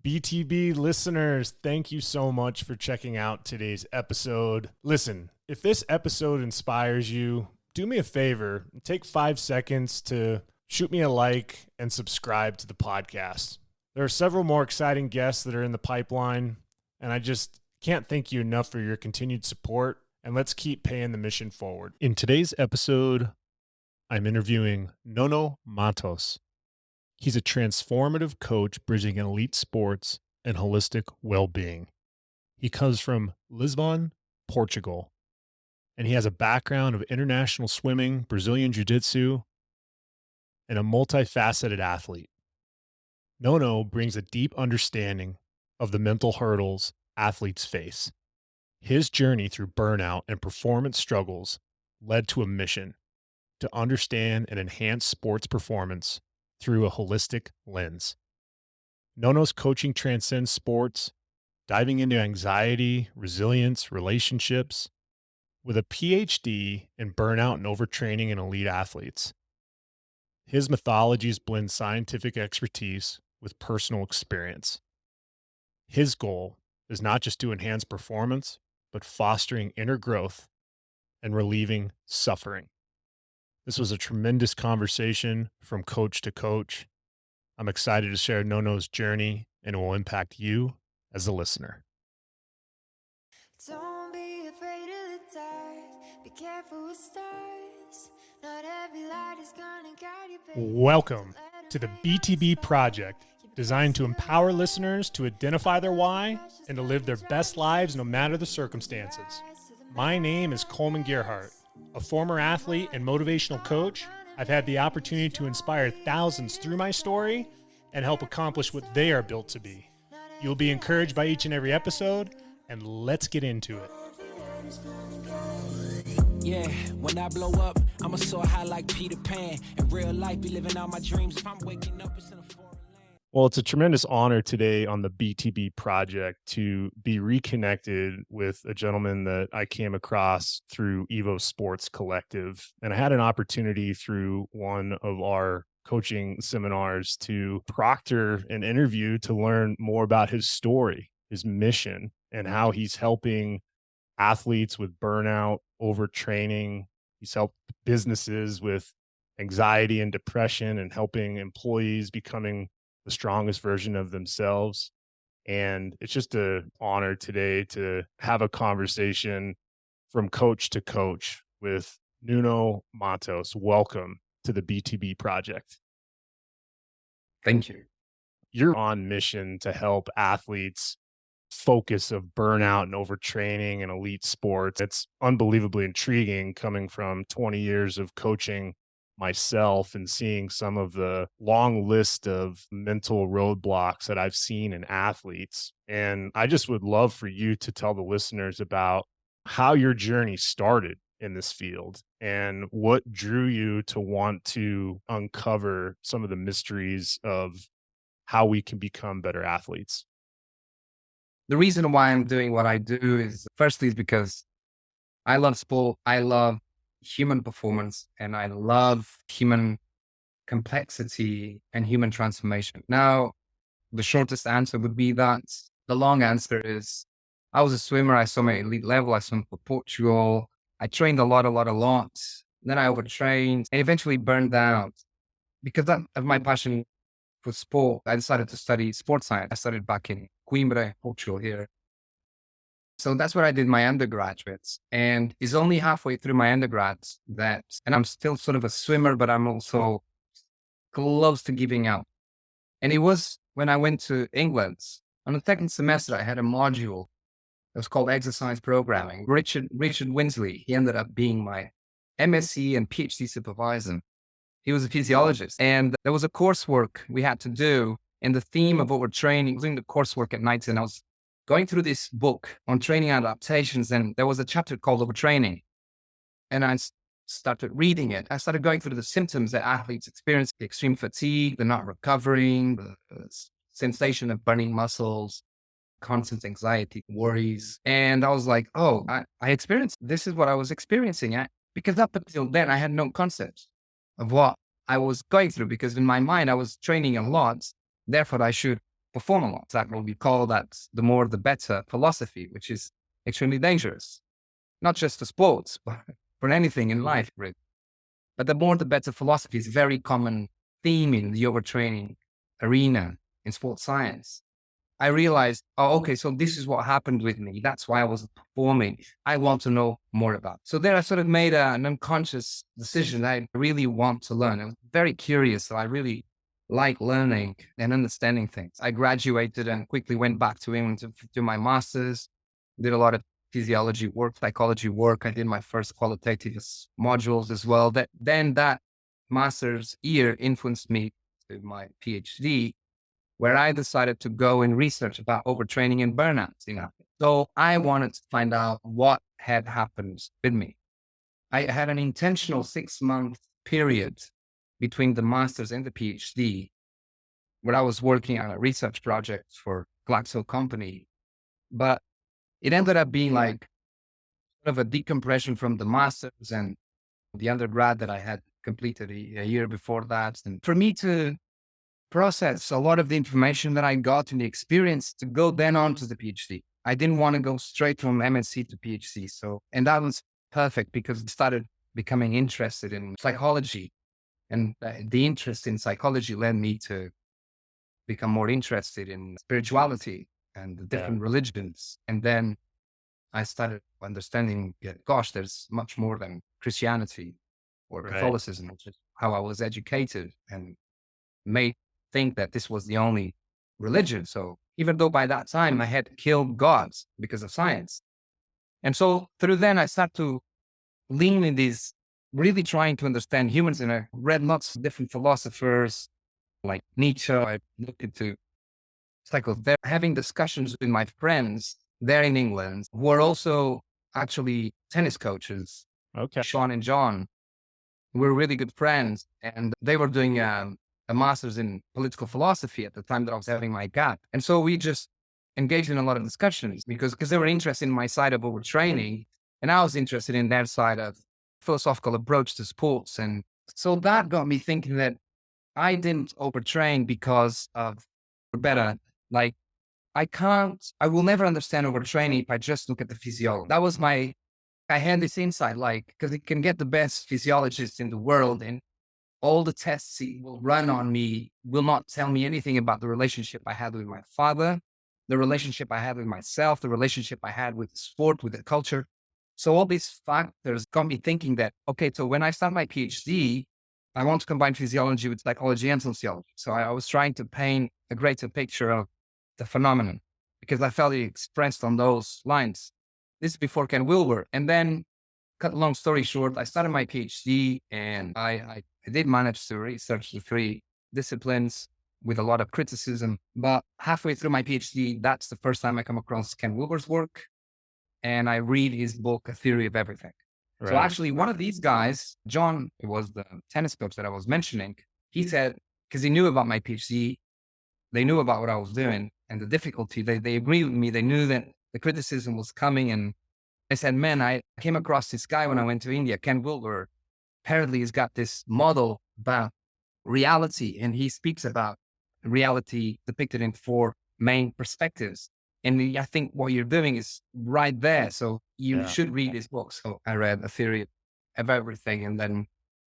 BTB listeners, thank you so much for checking out today's episode. Listen, if this episode inspires you, do me a favor, take 5 seconds to shoot me a like and subscribe to the podcast. There are several more exciting guests that are in the pipeline, and I just can't thank you enough for your continued support, and let's keep paying the mission forward. In today's episode, I'm interviewing Nuno Matos. He's a transformative coach bridging elite sports and holistic well-being. He comes from Lisbon, Portugal, and he has a background of international swimming, Brazilian Jiu-Jitsu, and a multifaceted athlete. Nuno brings a deep understanding of the mental hurdles athletes face. His journey through burnout and performance struggles led to a mission to understand and enhance sports performance through a holistic lens. Nuno's coaching transcends sports, diving into anxiety, resilience, relationships, with a Ph.D. in burnout and overtraining in elite athletes. His methodologies blend scientific expertise with personal experience. His goal is not just to enhance performance, but fostering inner growth and relieving suffering. This was a tremendous conversation from coach to coach. I'm excited to share Nuno's journey, and it will impact you as a listener. Don't be afraid of the dark. Be careful with stars. Not every light is gonna guide you. Welcome to the BTB Project, designed to empower listeners to identify their why and to live their best lives no matter the circumstances. My name is Coleman Gerhardt. A former athlete and motivational coach, I've had the opportunity to inspire thousands through my story and help accomplish what they are built to be. You'll be encouraged by each and every episode, and let's get into it. Yeah, when I blow up, I'ma soar high like Peter Pan. In real life, be living out my dreams. If I'm waking up, it's in a foreign land. Well, it's a tremendous honor today on the BTB Project to be reconnected with a gentleman that I came across through Evo Sports Collective. And I had an opportunity through one of our coaching seminars to proctor an interview to learn more about his story, his mission, and how he's helping athletes with burnout, overtraining. He's helped businesses with anxiety and depression and helping employees becoming the strongest version of themselves. And it's just an honor today to have a conversation from coach to coach with Nuno Matos. Welcome to the BTB Project. Thank you. You're on mission to help athletes focus of burnout and overtraining in elite sports. It's unbelievably intriguing coming from 20 years of coaching myself and seeing some of the long list of mental roadblocks that I've seen in athletes. And I just would love for you to tell the listeners about how your journey started in this field and what drew you to want to uncover some of the mysteries of how we can become better athletes. The reason why I'm doing what I do is firstly is because I love sport. I love human performance and I love human complexity and human transformation. Now, the shortest answer would be that. The long answer is I was a swimmer. I swam at elite level. I swam for Portugal. I trained a lot. Then I overtrained and eventually burned out. Because of my passion for sport, I decided to study sports science. I studied back in Coimbra, Portugal here. So that's where I did my undergraduates. And it's only halfway through my undergrads and I'm still sort of a swimmer, but I'm also close to giving out. And it was when I went to England. On the second semester, I had a module that was called exercise programming. Richard Winsley, he ended up being my MSc and PhD supervisor. He was a physiologist. And there was a coursework we had to do. And the theme of overtraining, doing the coursework at night, and I was going through this book on training adaptations, and there was a chapter called Overtraining. And I started reading it. I started going through the symptoms that athletes experience: extreme fatigue, the not recovering, the sensation of burning muscles, constant anxiety, worries. And I was like, oh, I experienced, this is what I was experiencing. Because up until then, I had no concept of what I was going through, because in my mind, I was training a lot. Therefore, I should perform a lot. That's what we call that the more the better philosophy, which is extremely dangerous, not just for sports, but for anything in life, really. But the more the better philosophy is a very common theme in the overtraining arena in sports science. I realized, oh, okay, so this is what happened with me. That's why I wasn't performing. I want to know more about it. So there I sort of made an unconscious decision. I really want to learn. I was very curious. So I really like learning and understanding things. I graduated and quickly went back to England to do my master's, did a lot of physiology work, psychology work. I did my first qualitative modules as well. Then that master's year influenced me to my PhD, where I decided to go and research about overtraining and burnout. So I wanted to find out what had happened with me. I had an intentional 6-month period between the master's and the PhD, where I was working on a research project for Glaxo company, but it ended up being like sort of a decompression from the master's and the undergrad that I had completed a year before that. And for me to process a lot of the information that I got in the experience to go then on to the PhD. I didn't want to go straight from MSc to PhD. And that was perfect because I started becoming interested in psychology, and the interest in psychology led me to become more interested in spirituality and the different religions. And then I started understanding, gosh, there's much more than Christianity or Catholicism, which is how I was educated and made think that this was the only religion. So even though by that time I had killed gods because of science. And so through then I started to lean in this, really trying to understand humans. And I read lots of different philosophers like Nietzsche. I looked into psychotherapy, having discussions with my friends there in England who are also actually tennis coaches. Okay. Sean and John were really good friends, and they were doing a master's in political philosophy at the time that I was having my gap. And so we just engaged in a lot of discussions because they were interested in my side of overtraining, and I was interested in their side of philosophical approach to sports. And so that got me thinking that I didn't overtrain because of better. Like I will never understand overtraining if I just look at the physiology. That was I had this insight, like, because it can get the best physiologists in the world and all the tests he will run on me will not tell me anything about the relationship I had with my father, the relationship I had with myself, the relationship I had with the sport, with the culture. So all these factors got me thinking that, okay, so when I start my PhD, I want to combine physiology with psychology and sociology. So I was trying to paint a greater picture of the phenomenon because I felt it expressed on those lines. This is before Ken Wilber. And then, cut a long story short, I started my PhD and I did manage to research the 3 disciplines with a lot of criticism. But halfway through my PhD, that's the first time I come across Ken Wilber's work. And I read his book, A Theory of Everything. Right. So actually one of these guys, John, it was the tennis coach that I was mentioning, he said, because he knew about my PhD, they knew about what I was doing and the difficulty. They agreed with me. They knew that the criticism was coming. And I said, man, I came across this guy when I went to India, Ken Wilber. Apparently he's got this model about reality, and he speaks about reality depicted in 4 main perspectives. And I think what you're doing is right there. So you should read his book. So I read A Theory of Everything, and then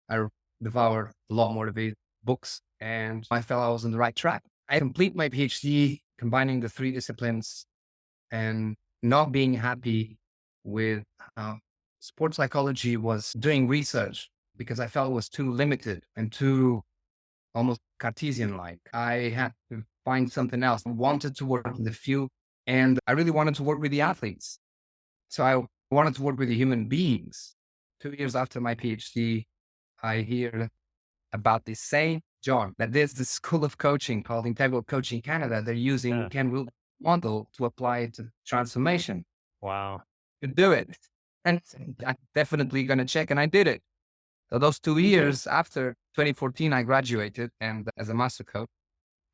I devoured a lot more of his books, and I felt I was on the right track. I complete my PhD combining the 3 disciplines and not being happy with sports psychology was doing research because I felt it was too limited and too almost Cartesian-like. I had to find something else. I wanted to work in the field, and I really wanted to work with the athletes. So I wanted to work with the human beings. 2 years after my PhD, I hear about this same John, that there's this school of coaching called Integral Coaching Canada. They're using Ken Wilber's model to apply it to transformation. Wow. To do it. And I'm definitely going to check. And I did it. So those 2 years after 2014, I graduated, and as a master coach,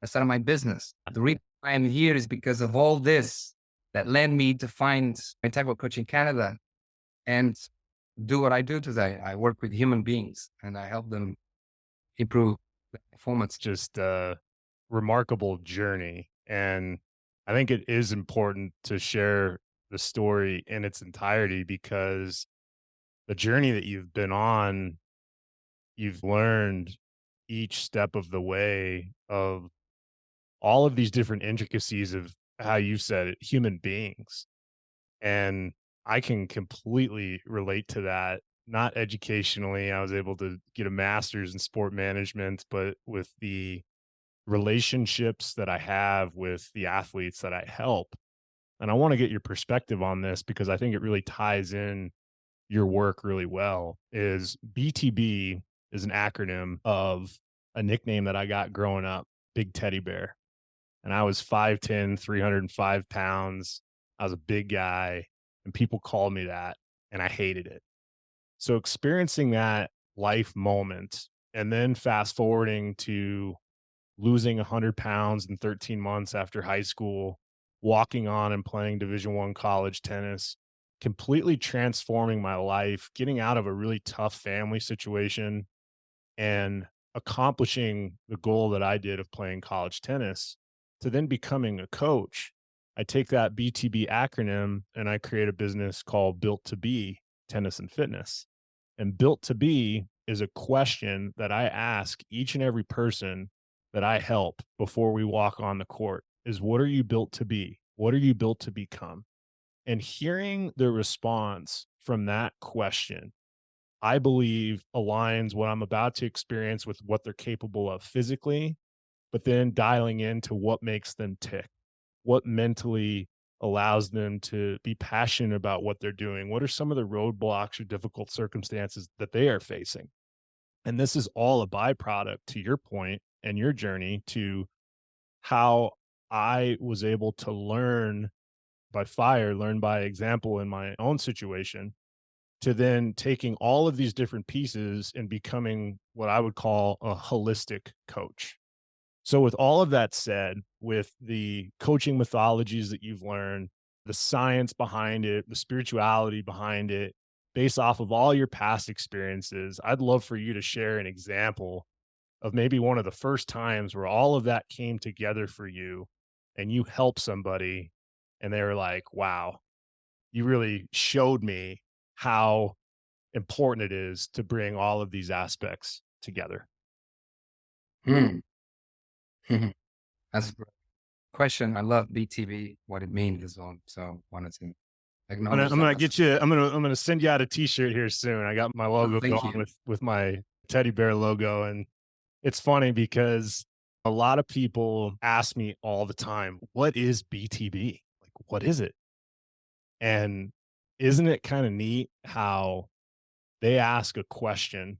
I started my business. The reason I am here is because of all this that led me to find Integral Coaching Canada and do what I do today. I work with human beings and I help them improve their performance. Just a remarkable journey. And I think it is important to share the story in its entirety because the journey that you've been on, you've learned each step of the way of all of these different intricacies of how you said it, human beings. And I can completely relate to that. Not educationally, I was able to get a master's in sport management, but with the relationships that I have with the athletes that I help. And I want to get your perspective on this because I think it really ties in your work really well. Is BTB is an acronym of a nickname that I got growing up, Big Teddy Bear. And I was 5'10", 305 pounds. I was a big guy, and people called me that, and I hated it. So experiencing that life moment and then fast forwarding to losing 100 pounds in 13 months after high school, walking on and playing Division I college tennis, completely transforming my life, getting out of a really tough family situation and accomplishing the goal that I did of playing college tennis to then becoming a coach. I take that BTB acronym and I create a business called Built to Be Tennis and Fitness. And Built to Be is a question that I ask each and every person that I help before we walk on the court is, what are you built to be? What are you built to become? And hearing the response from that question, I believe aligns what I'm about to experience with what they're capable of physically, but then dialing into what makes them tick, what mentally allows them to be passionate about what they're doing. What are some of the roadblocks or difficult circumstances that they are facing? And this is all a byproduct, to your point and your journey, to how I was able to learn by fire, learn by example in my own situation, to then taking all of these different pieces and becoming what I would call a holistic coach. So, with all of that said, with the coaching methodologies that you've learned, the science behind it, the spirituality behind it, based off of all your past experiences, I'd love for you to share an example of maybe one of the first times where all of that came together for you and you helped somebody and they were like, wow, you really showed me how important it is to bring all of these aspects together. Hmm. That's a great question. I love BTB, what it means as well. So wanted to acknowledge I'm that. gonna get you. I'm gonna send you out a T-shirt here soon. I got my logo Thank going you. with my teddy bear logo, and it's funny because a lot of people ask me all the time, "What is BTB? Like, what is it?" And isn't it kind of neat how they ask a question,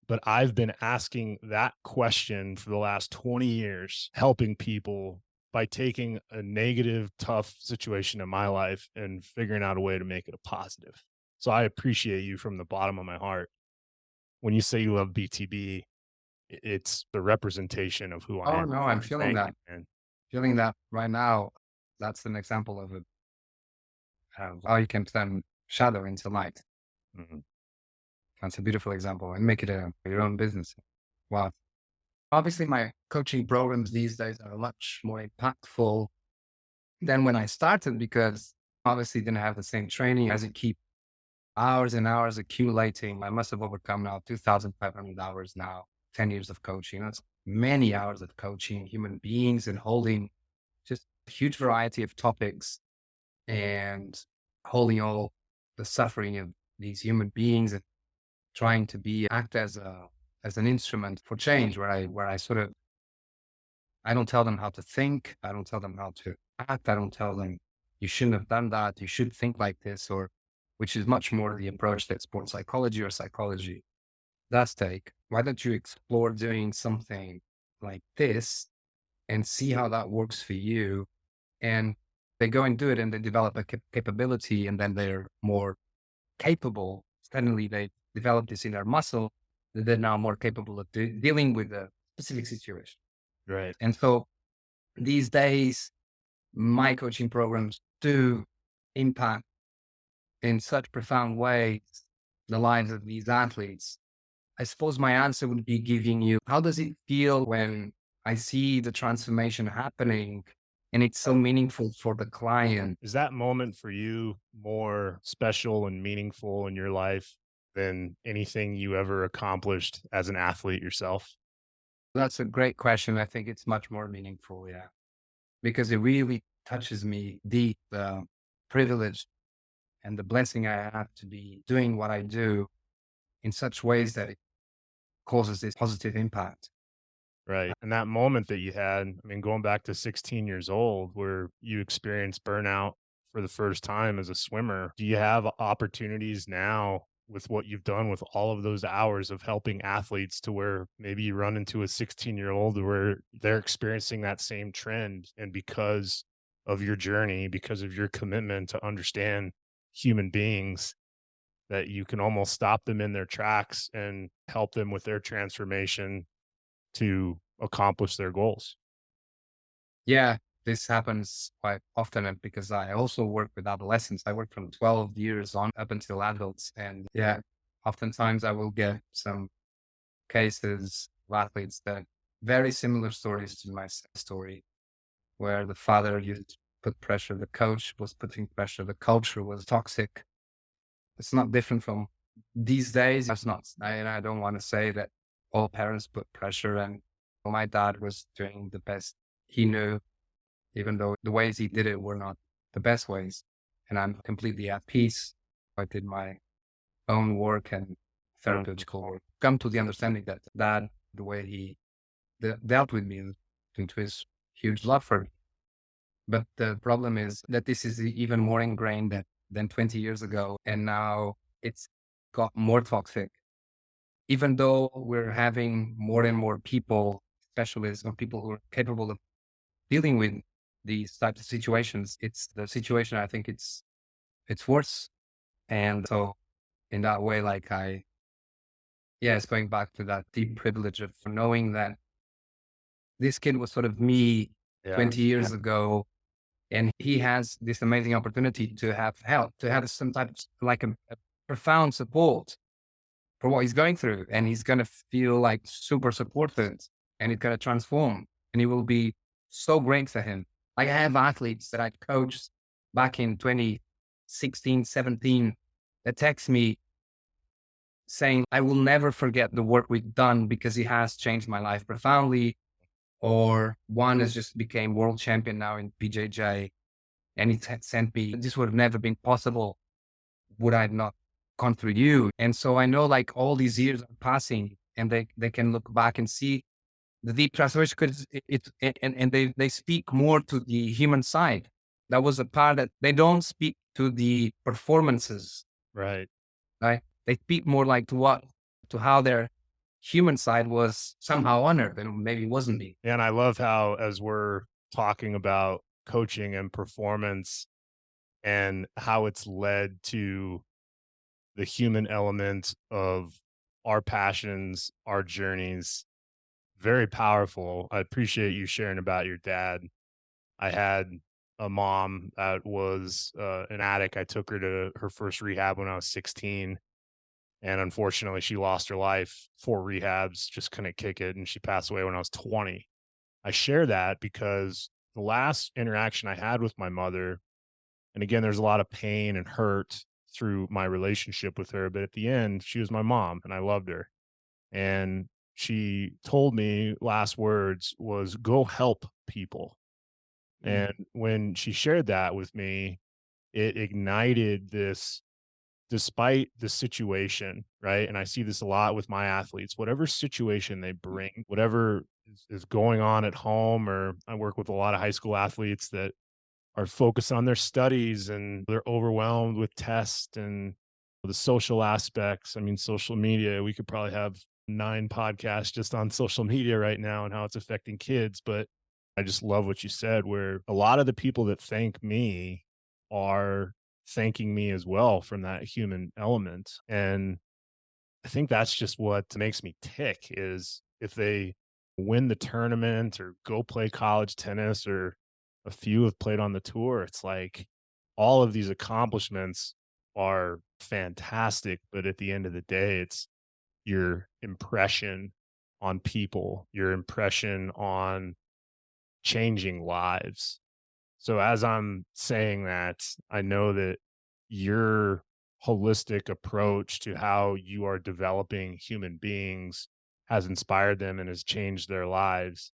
but I've been asking that question for the last 20 years, helping people by taking a negative, tough situation in my life and figuring out a way to make it a positive. So I appreciate you from the bottom of my heart. When you say you love BTB, it's the representation of who I Oh am. no, I'm feeling Thank that. you, man. Feeling that right now. That's an example of how you can turn shadow into light. Mhm. That's a beautiful example and make it your own business. Wow. Obviously, my coaching programs these days are much more impactful than when I started because obviously didn't have the same training as it keep hours and hours accumulating. I must have overcome now 2,500 hours now, 10 years of coaching. That's many hours of coaching human beings and holding just a huge variety of topics and holding all the suffering of these human beings and trying to act as an instrument for change where I sort of I don't tell them how to think, I don't tell them how to act, I don't tell them you shouldn't have done that, you should think like this, or which is much more the approach that sports psychology or psychology does take. Why don't you explore doing something like this and see how that works for you? And they go and do it and they develop a capability and then they're more capable. Suddenly they develop this in their muscle that they're now more capable of dealing with a specific situation. Right. And so these days, my coaching programs do impact in such profound ways the lives of these athletes. I suppose my answer would be giving you, how does it feel when I see the transformation happening, and it's so meaningful for the client. Is that moment for you more special and meaningful in your life than anything you ever accomplished as an athlete yourself? That's a great question. I think it's much more meaningful, yeah, because it really touches me deep, the privilege and the blessing I have to be doing what I do in such ways that it causes this positive impact. Right. And that moment that you had, I mean, going back to 16 years old, where you experienced burnout for the first time as a swimmer, do you have opportunities now with what you've done with all of those hours of helping athletes to where maybe you run into a 16-year-old where they're experiencing that same trend? And because of your journey, because of your commitment to understand human beings, that you can almost stop them in their tracks and help them with their transformation to accomplish their goals. Yeah, this happens quite often because I also work with adolescents. I work from 12 years on up until adults. And yeah, oftentimes I will get some cases of athletes that very similar stories to my story, where the father used to put pressure, the coach was putting pressure, the culture was toxic. It's not different from these days. It's not, and I don't want to say that all parents put pressure, and my dad was doing the best he knew, even though the ways he did it were not the best ways. And I'm completely at peace. I did my own work and therapeutical work, come to the understanding that dad, the way he dealt with me, due to his huge love for me. But the problem is that this is even more ingrained than 20 years ago. And now it's got more toxic. Even though we're having more and more people, specialists, or people who are capable of dealing with these types of situations, it's the situation, I think it's worse. And so in that way, like it's going back to that deep privilege of knowing that this kid was sort of me Yeah. 20 years ago. And he has this amazing opportunity to have help, to have some type of like a profound support for what he's going through. And he's going to feel like super supported, and it's going to transform, and it will be so great for him. Like I have athletes that I coached back in 2016, 17 that text me saying, I will never forget the work we've done because it has changed my life profoundly. Or one has just became world champion now in PJJ. And he sent me, this would have never been possible would I not gone through you. And so I know like all these years are passing, and they can look back and see the deep transformation, because and they speak more to the human side. That was a part that they don't speak to the performances, Right. right? They speak more like to how their human side was somehow honored and maybe wasn't me. And I love how, as we're talking about coaching and performance and how it's led to the human element of our passions, our journeys, very powerful. I appreciate you sharing about your dad. I had a mom that was an addict. I took her to her first rehab when I was 16. And unfortunately, she lost her life, 4 rehabs, just couldn't kick it. And she passed away when I was 20. I share that because the last interaction I had with my mother, and again, there's a lot of pain and hurt through my relationship with her, but at the end, she was my mom and I loved her. And she told me last words was, go help people. And when she shared that with me, it ignited this, despite the situation, right? And I see this a lot with my athletes, whatever situation they bring, whatever is going on at home, or I work with a lot of high school athletes that are focused on their studies and they're overwhelmed with tests and the social aspects. I mean, social media, we could probably have 9 podcasts just on social media right now and how it's affecting kids. But I just love what you said, where a lot of the people that thank me are thanking me as well from that human element. And I think that's just what makes me tick, is if they win the tournament or go play college tennis, or a few have played on the tour, it's like all of these accomplishments are fantastic. But at the end of the day, it's your impression on people, your impression on changing lives. So as I'm saying that, I know that your holistic approach to how you are developing human beings has inspired them and has changed their lives.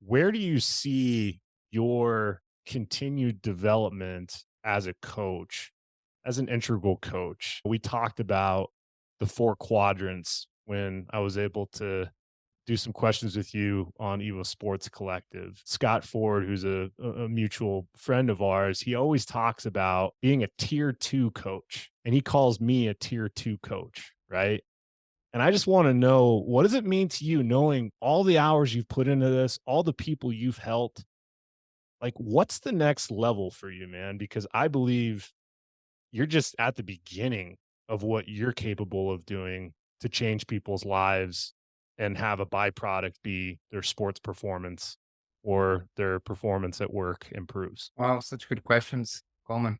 Where do you see your continued development as a coach, as an integral coach? We talked about the 4 quadrants when I was able to do some questions with you on Evo Sports Collective. Scott Ford, who's a mutual friend of ours, he always talks about being a tier 2 coach, and he calls me a tier 2 coach, right? And I just want to know, what does it mean to you knowing all the hours you've put into this, all the people you've helped? Like, what's the next level for you, man? Because I believe you're just at the beginning of what you're capable of doing to change people's lives and have a byproduct be their sports performance or their performance at work improves. Wow, such good questions, Coleman.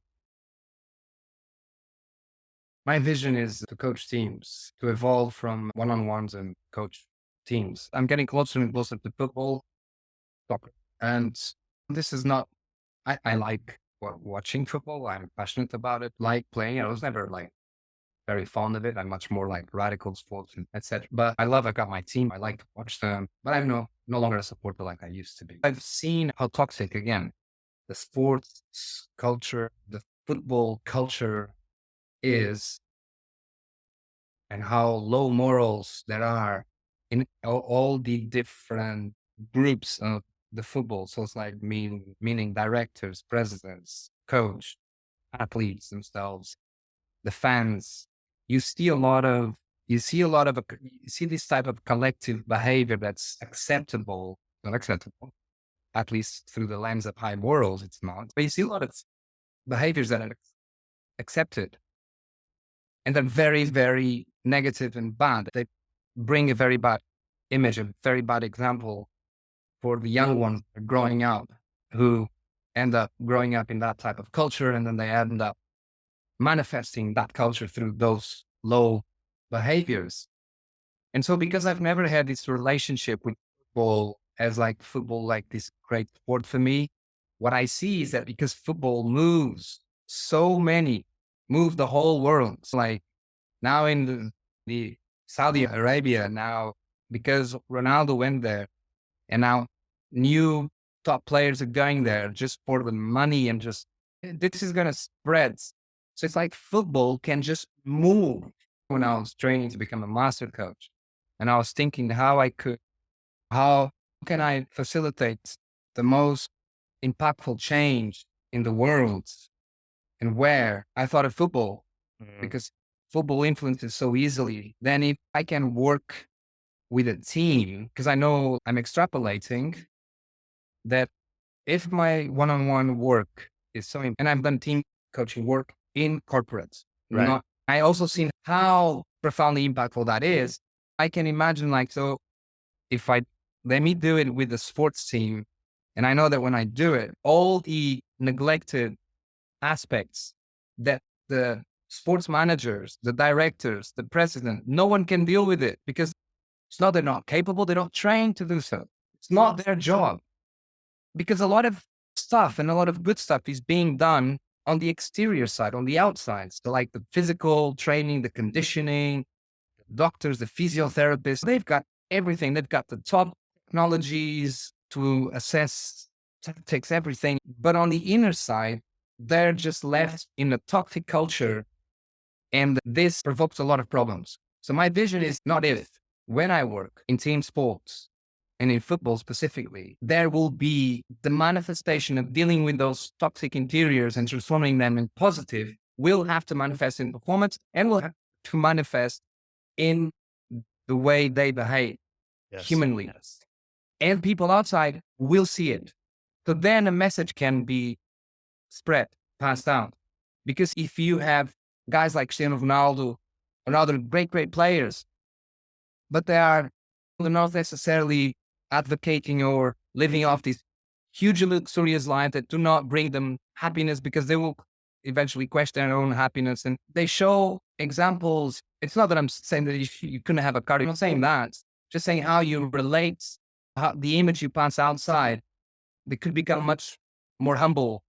My vision is to coach teams, to evolve from one-on-ones and coach teams. I'm getting closer and closer to football, soccer. And this is not, I like watching football. I'm passionate about it, like playing. I was never like very fond of it. I'm much more like radical sports and etc. But I got my team. I like to watch them, but I'm no longer a supporter like I used to be. I've seen how toxic, again, the sports culture, the football culture is, and how low morals there are in all the different groups of the football. So it's like meaning directors, presidents, coach, athletes themselves, the fans. You see this type of collective behavior that's not acceptable, at least through the lens of high morals, it's not. But you see a lot of behaviors that are accepted and they're very, very negative and bad. They bring a very bad image, a very bad example for the young ones growing up who end up growing up in that type of culture, and then they end up manifesting that culture through those low behaviors. And so because I've never had this relationship with football as like football, like this great sport for me, what I see is that because football moves move the whole world. So like now in the Saudi Arabia now, because Ronaldo went there, and now new top players are going there just for the money, and just, this is going to spread. So it's like football can just move. When I was training to become a master coach, and I was thinking how can I facilitate the most impactful change in the world, and where I thought of football, because football influences so easily. Then if I can work with a team, because I know I'm extrapolating that if my one-on-one work is so, and I've done team coaching work in corporates, Right. I also seen how profoundly impactful that is. I can imagine so if let me do it with the sports team, and I know that when I do it, all the neglected aspects that the sports managers, the directors, the president, no one can deal with it, because it's not they're not capable, they're not trained to do so. It's not their job, because a lot of stuff and a lot of good stuff is being done on the exterior side, on the outside. So like the physical training, the conditioning, the doctors, the physiotherapists, they've got everything. They've got the top technologies to assess tactics, everything. But on the inner side, they're just left in a toxic culture. And this provokes a lot of problems. So my vision is not if, when I work in team sports and in football specifically, there will be the manifestation of dealing with those toxic interiors and transforming them in positive will have to manifest in performance, and will have to manifest in the way they behave humanly. Yes. And people outside will see it. So then a message can be spread, passed out. Because if you have guys like Cristiano Ronaldo and other great players, but they're not necessarily advocating or living off these huge luxurious lives that do not bring them happiness, because they will eventually question their own happiness. And they show examples. It's not that I'm saying that you couldn't have a car. I'm not saying that. just saying how you relate, how the image you pass outside, they could become much more humble.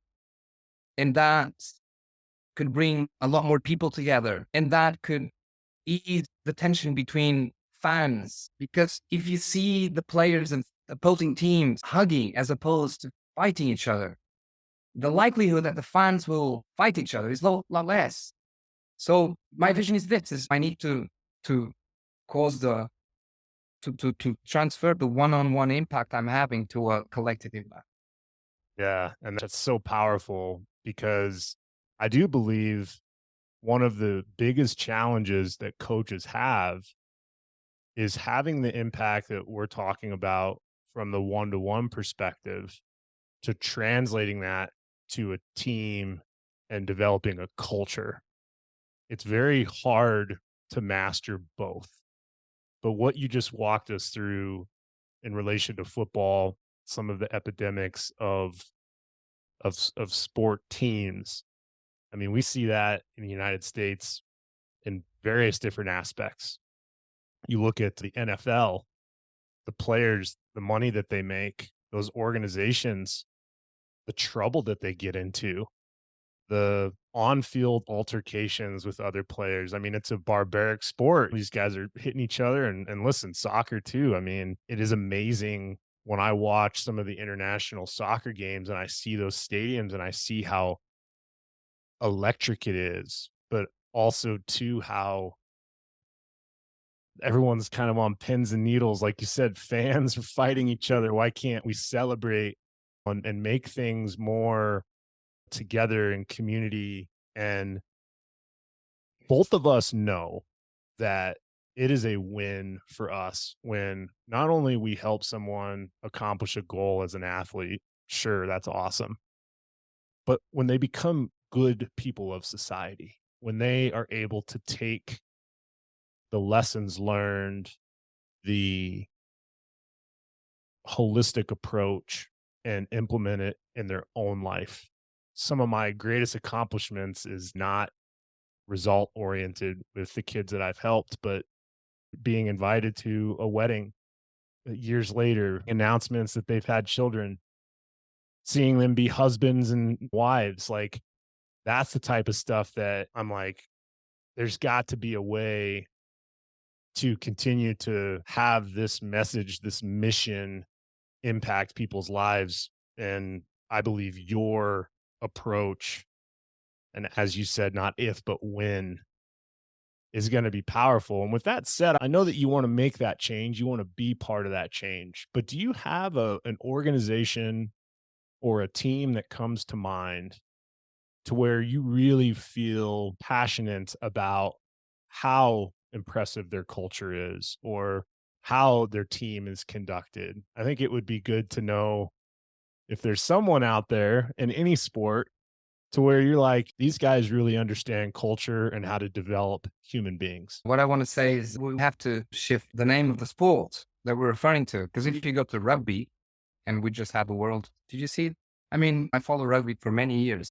And that could bring a lot more people together. And that could ease the tension between fans. Because if you see the players and opposing teams hugging as opposed to fighting each other, the likelihood that the fans will fight each other is a lot less. So my vision is this: is I need to cause the to transfer the one-on-one impact I'm having to a collective impact. Yeah. And that's so powerful because I do believe one of the biggest challenges that coaches have is having the impact that we're talking about from the one-to-one perspective to translating that to a team and developing a culture. It's very hard to master both. But what you just walked us through in relation to football, some of the epidemics of sport teams, I mean, we see that in the United States in various different aspects. You look at the NFL, the players, the money that they make, those organizations, the trouble that they get into, the on-field altercations with other players. I mean, it's a barbaric sport. These guys are hitting each other and listen, soccer too. I mean, it is amazing when I watch some of the international soccer games and I see those stadiums and I see how electric it is, but also too how everyone's kind of on pins and needles. Like you said, fans are fighting each other. Why can't we celebrate and make things more together in community? And both of us know that it is a win for us when not only we help someone accomplish a goal as an athlete, sure, that's awesome, but when they become good people of society, when they are able to take the lessons learned, the holistic approach, and implement it in their own life. Some of my greatest accomplishments is not result oriented with the kids that I've helped, but being invited to a wedding years later, announcements that they've had children, seeing them be husbands and wives. Like, that's the type of stuff that I'm like, there's got to be a way to continue to have this message, this mission impact people's lives. And I believe your approach, and as you said, not if, but when, is going to be powerful. And with that said, I know that you want to make that change. You want to be part of that change. But do you have an organization or a team that comes to mind to where you really feel passionate about how impressive their culture is or how their team is conducted? I think it would be good to know if there's someone out there in any sport to where you're like, these guys really understand culture and how to develop human beings. What I want to say is we have to shift the name of the sport that we're referring to. Because if you go to rugby, and we just had the world, did you see it? I mean, I follow rugby for many years.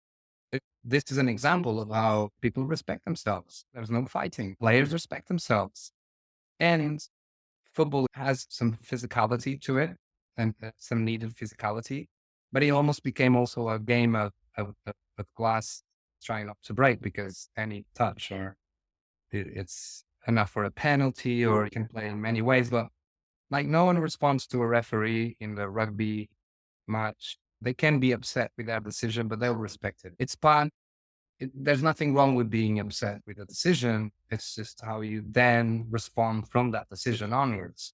This is an example of how people respect themselves. There's no fighting. Players respect themselves. And football has some physicality to it and some needed physicality, but it almost became also a game of glass trying not to break, because any touch or it's enough for a penalty, or you can play in many ways. But like, no one responds to a referee in the rugby match. They can be upset with their decision, but they'll respect it. It's part. There's nothing wrong with being upset with a decision. It's just how you then respond from that decision onwards.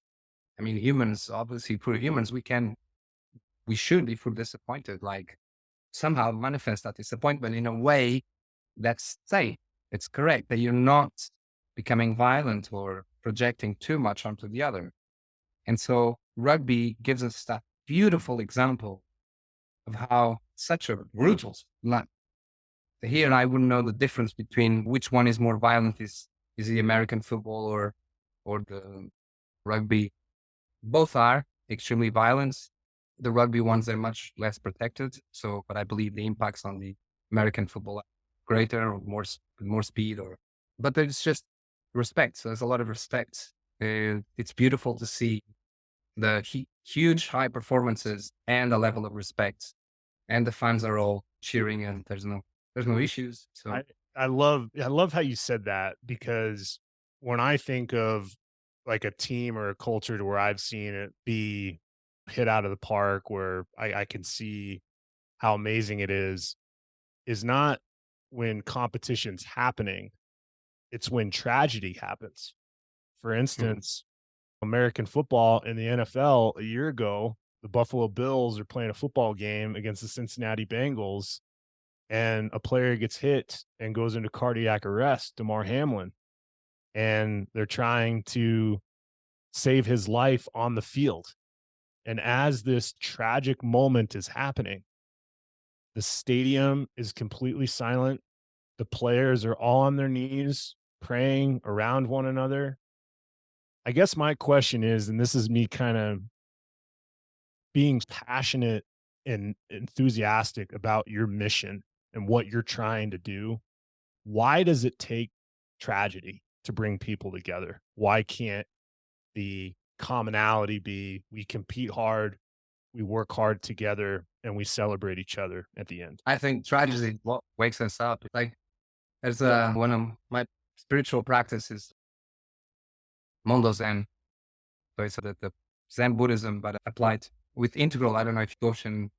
I mean, humans, obviously, for humans, we should, if we're disappointed, like somehow manifest that disappointment in a way that's safe. It's correct, that you're not becoming violent or projecting too much onto the other. And so rugby gives us that beautiful example of how such a brutal, like, here I wouldn't know the difference between which one is more violent, is the American football or the rugby. Both are extremely violent. The rugby ones are much less protected. So, but I believe the impacts on the American football are greater or more speed, but there's just respect. So there's a lot of respect It's beautiful to see the huge high performances and the level of respect, and the fans are all cheering, and there's no issues. So I love how you said that, because when I think of like a team or a culture to where I've seen it be hit out of the park, where I can see how amazing it is not when competition's happening, it's when tragedy happens. For mm, instance, American football in the NFL a year ago, the Buffalo Bills are playing a football game against the Cincinnati Bengals, and a player gets hit and goes into cardiac arrest, Damar Hamlin, and they're trying to save his life on the field. And as this tragic moment is happening, the stadium is completely silent. The players are all on their knees praying around one another. I guess my question is, and this is me kind of being passionate and enthusiastic about your mission and what you're trying to do, why does it take tragedy to bring people together? Why can't the commonality be we compete hard, we work hard together, and we celebrate each other at the end? I think tragedy is what wakes us up. Like, there's one of my spiritual practices, Mondo Zen. So it's the Zen Buddhism, but applied with integral. I don't know if you ocean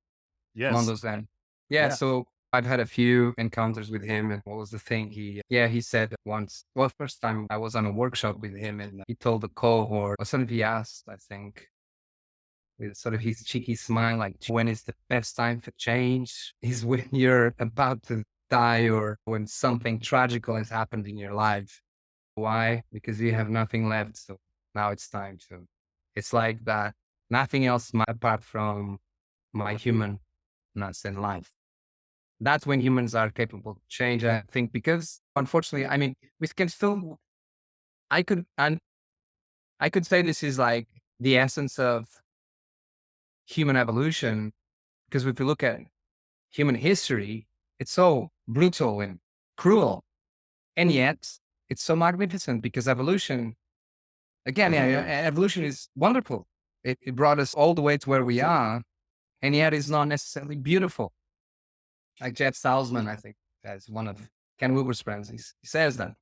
Yes. Mondo Zen. Yeah. Yeah. So I've had a few encounters with him. And what was the thing? He said once, well, first time I was on a workshop with him, and he told the cohort, or sort of he asked, I think, with sort of his cheeky smile, like, when is the best time for change? Is when you're about to die, or when something tragical has happened in your life. Why? Because you have nothing left. So now it's time to, it's like that. Nothing else apart from my humanness in life. That's when humans are capable of change, I think, because unfortunately, I mean, we can still, I could, and I could say this is like the essence of human evolution, because if you look at human history, it's so brutal and cruel. And yet it's so magnificent, because evolution, again, evolution is wonderful. It brought us all the way to where we are, and yet it's not necessarily beautiful. Like Jeff Salzman, I think, as one of Ken Wilber's friends, he says that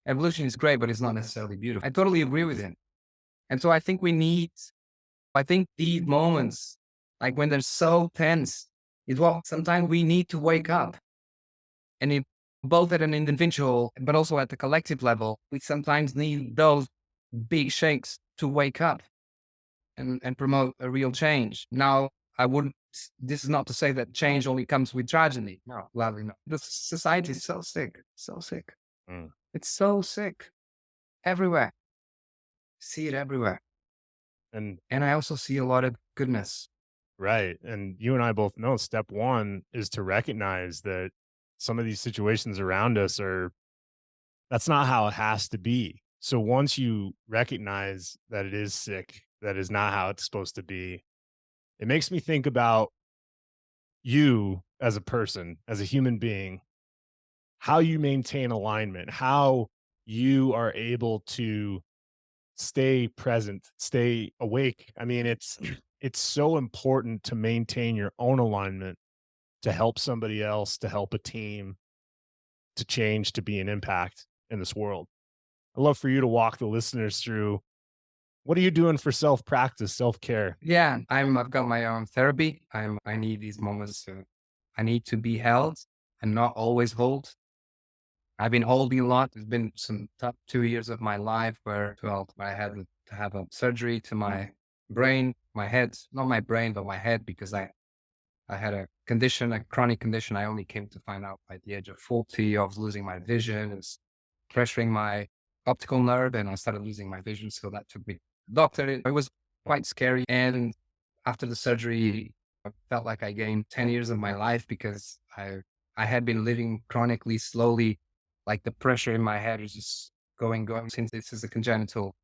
evolution is great, but it's not necessarily beautiful. I totally agree with him. And so I think these moments, like when they're so tense, is what sometimes we need to wake up. And both at an individual, but also at the collective level, we sometimes need those big shakes to wake up and promote a real change. Now, this is not to say that change only comes with tragedy. No, gladly not. The society is so sick, so sick. Mm. It's so sick everywhere. See it everywhere. And And I also see a lot of goodness. right. And you and I both know step one is to recognize that some of these situations around us that's not how it has to be. So once you recognize that it is sick, that is not how it's supposed to be, it makes me think about you as a person, as a human being, how you maintain alignment, how you are able to stay present, stay awake. I mean, it's so important to maintain your own alignment, to help somebody else, to help a team, to change, to be an impact in this world. I'd love for you to walk the listeners through, what are you doing for self-practice, self-care? Yeah, I've got my own therapy. I need these moments. I need to be held and not always hold. I've been holding a lot. There's been some tough 2 years of my life where, well, I had to have a surgery to my brain, my head, not my brain, but my head, because I had a condition, a chronic condition. I only came to find out by the age of 40. I was losing my vision. It was pressuring my optical nerve, and I started losing my vision. So that took me to the doctor. It was quite scary. And after the surgery, I felt like I gained 10 years of my life, because I had been living chronically, slowly, like the pressure in my head is just going, since this is a congenital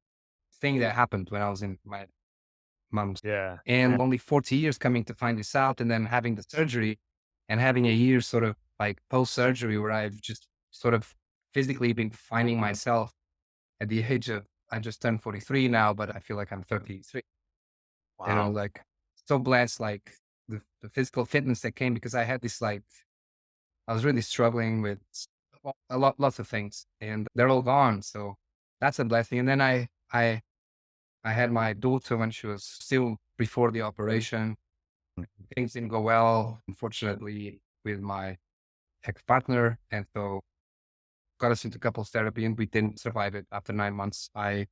thing that happened when I was in my mom's. Yeah. And only 40 years coming to find this out, and then having the surgery and having a year sort of like post surgery where I've just sort of physically been finding myself at the age of I just turned 43 now, but I feel like I'm 33. You know, Wow. like so blessed, like the physical fitness that came because I had this like, I was really struggling with lots of things and they're all gone. So that's a blessing. And then I had my daughter when she was still before the operation. Things didn't go well, unfortunately, with my ex-partner. And so got us into couples therapy and we didn't survive it. After 9 months, I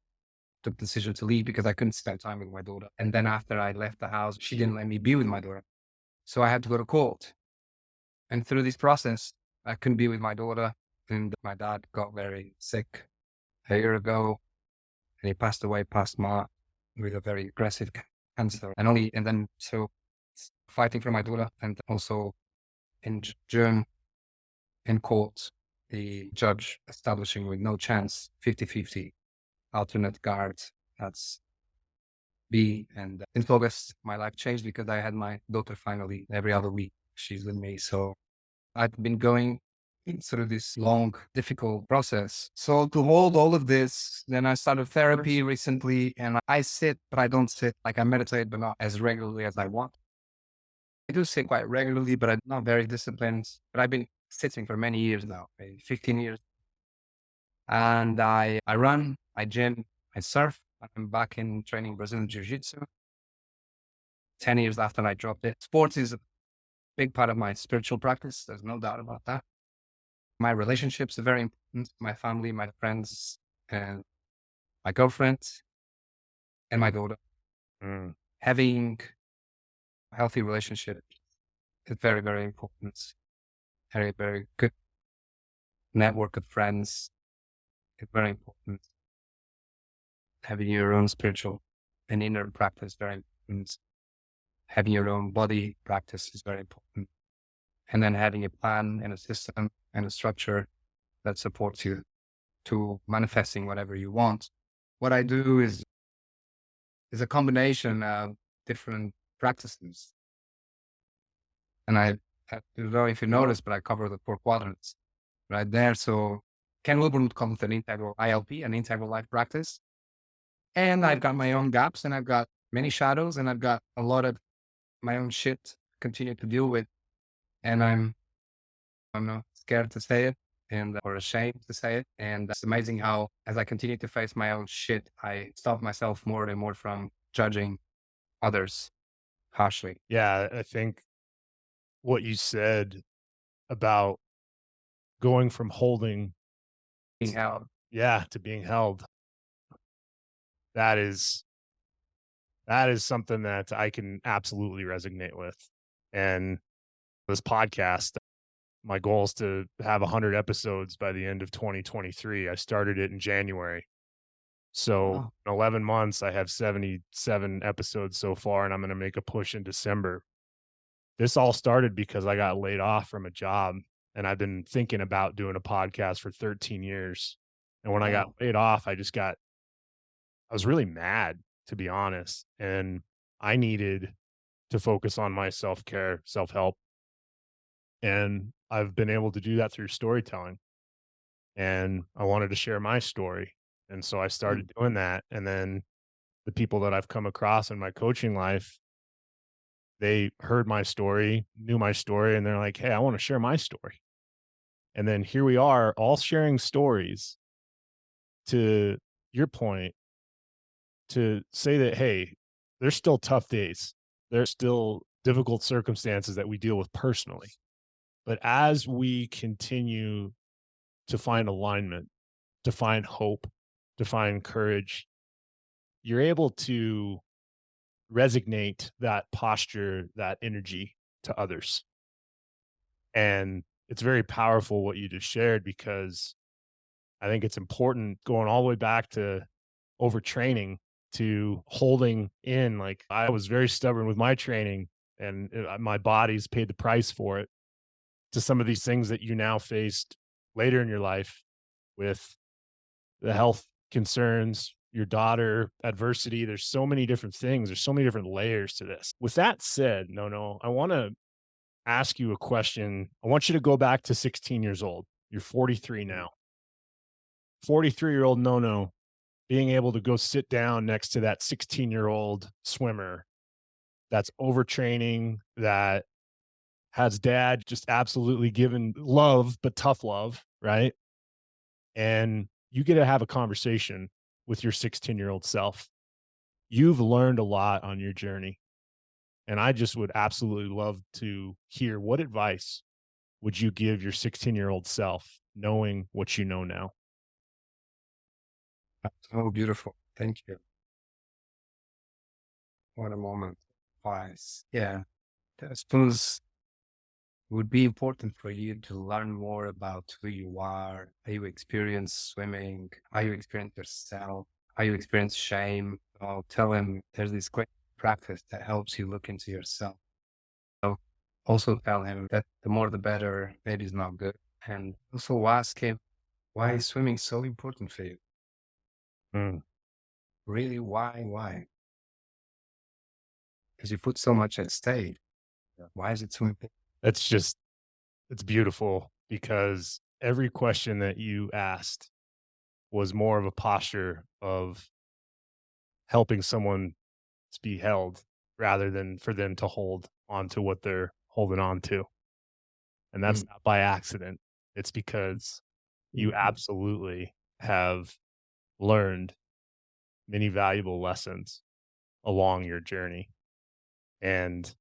took the decision to leave because I couldn't spend time with my daughter. And then after I left the house, she didn't let me be with my daughter. So I had to go to court. And through this process, I couldn't be with my daughter. And my dad got very sick a year ago. And he passed away past March with a very aggressive cancer. And then so fighting for my daughter. And also in June in court, the judge establishing with no chance 50-50 alternate guards. That's B. And in August, my life changed because I had my daughter finally every other week. She's with me. So I've been going through this long, difficult process. So to hold all of this, then I started therapy recently and I sit, but I don't sit. Like I meditate, but not as regularly as I want. I do sit quite regularly, but I'm not very disciplined. But I've been sitting for many years now, maybe 15 years. And I run, I gym, I surf. I'm back in training Brazilian Jiu-Jitsu. 10 years after I dropped it. Sports is a big part of my spiritual practice. There's no doubt about that. My relationships are very important. My family, my friends, and my girlfriend, and my daughter. Having a healthy relationship is very, very important. Very, very good network of friends is very important. Having your own spiritual and inner practice very important. Having your own body practice is very important. And then having a plan and a system and a structure that supports you to manifesting whatever you want. What I do is a combination of different practices. And I don't know if you noticed, but I cover the 4 quadrants right there. So Ken Wilber calls it an integral ILP, an integral life practice. And I've got my own gaps and I've got many shadows and I've got a lot of my own shit to continue to deal with. And I'm not scared to say it or ashamed to say it. And it's amazing how, as I continue to face my own shit, I stop myself more and more from judging others harshly. Yeah, I think what you said about going from holding Being held. to being held, that is something that I can absolutely resonate with. And this podcast, my goal is to have 100 episodes by the end of 2023. I started it in January. So in 11 months, I have 77 episodes so far, and I'm going to make a push in December. This all started because I got laid off from a job, and I've been thinking about doing a podcast for 13 years. And when I got laid off, I was really mad, to be honest. And I needed to focus on my self-care, self-help. And I've been able to do that through storytelling. And I wanted to share my story. And so I started doing that. And then the people that I've come across in my coaching life, they heard my story, knew my story, and they're like, hey, I want to share my story. And then here we are, all sharing stories, to your point, to say that, hey, there's still tough days. There's still difficult circumstances that we deal with personally. But as we continue to find alignment, to find hope, to find courage, you're able to resonate that posture, that energy to others. And it's very powerful what you just shared, because I think it's important, going all the way back to overtraining, to holding in. Like, I was very stubborn with my training, and my body's paid the price for it, to some of these things that you now faced later in your life with the health concerns, your daughter, adversity. There's so many different things. There's so many different layers to this. With that said, no, I want to ask you a question. I want you to go back to 16 years old. You're 43 now. 43-year-old No. being able to go sit down next to that 16-year-old swimmer that's overtraining, that has dad just absolutely given love, but tough love, right? And you get to have a conversation with your 16-year-old self. You've learned a lot on your journey. And I just would absolutely love to hear, what advice would you give your 16-year-old self, knowing what you know now? Oh, beautiful. Thank you. What a moment. Wise. Yeah. I suppose it would be important for you to learn more about who you are, how you experience swimming, how you experience yourself, how you experience shame. I'll tell him there's this quick practice that helps you look into yourself. So also tell him that the more the better, maybe is not good. And also ask him, why is swimming so important for you? Mm. Really, why? Why? Because you put so much at stake. Why is it so important? It's beautiful, because every question that you asked was more of a posture of helping someone to be held, rather than for them to hold onto what they're holding on to. And that's Mm. not by accident. It's because you absolutely have learned many valuable lessons along your journey. And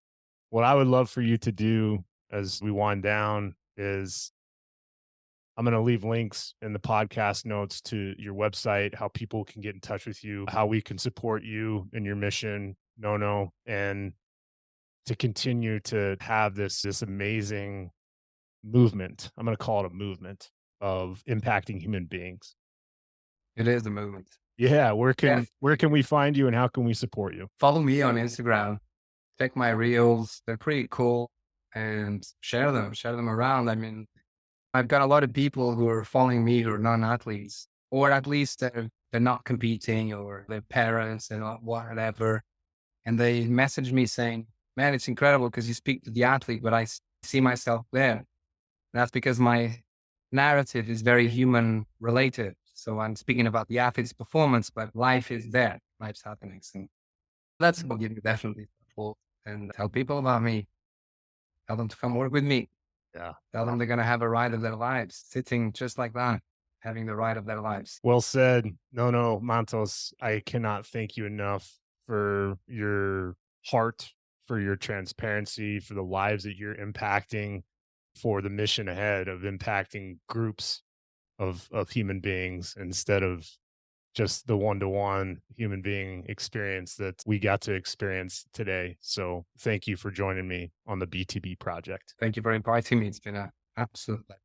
what I would love for you to do as we wind down is, I'm going to leave links in the podcast notes to your website, how people can get in touch with you, how we can support you in your mission, Nono, and to continue to have this amazing movement. I'm going to call it a movement of impacting human beings. It is the movement. Yeah, where Yeah. can we find you, and how can we support you? Follow me on Instagram. Check my reels. They're pretty cool. And share them around. I mean, I've got a lot of people who are following me who are non-athletes, or at least they're not competing, or their parents and whatever. And they message me saying, man, it's incredible because you speak to the athlete, but I see myself there. That's because my narrative is very human related. So I'm speaking about the athlete's performance, but life is there. Life's happening. So that's what you definitely support and tell people about me. Tell them to come work with me. Yeah. Tell them they're going to have a ride of their lives, sitting just like that, having the ride of their lives. Well said. Nuno Matos, I cannot thank you enough for your heart, for your transparency, for the lives that you're impacting, for the mission ahead of impacting groups of human beings, instead of just the one-to-one human being experience that we got to experience today. So thank you for joining me on the BTB project. Thank you for inviting me. It's been an absolute pleasure.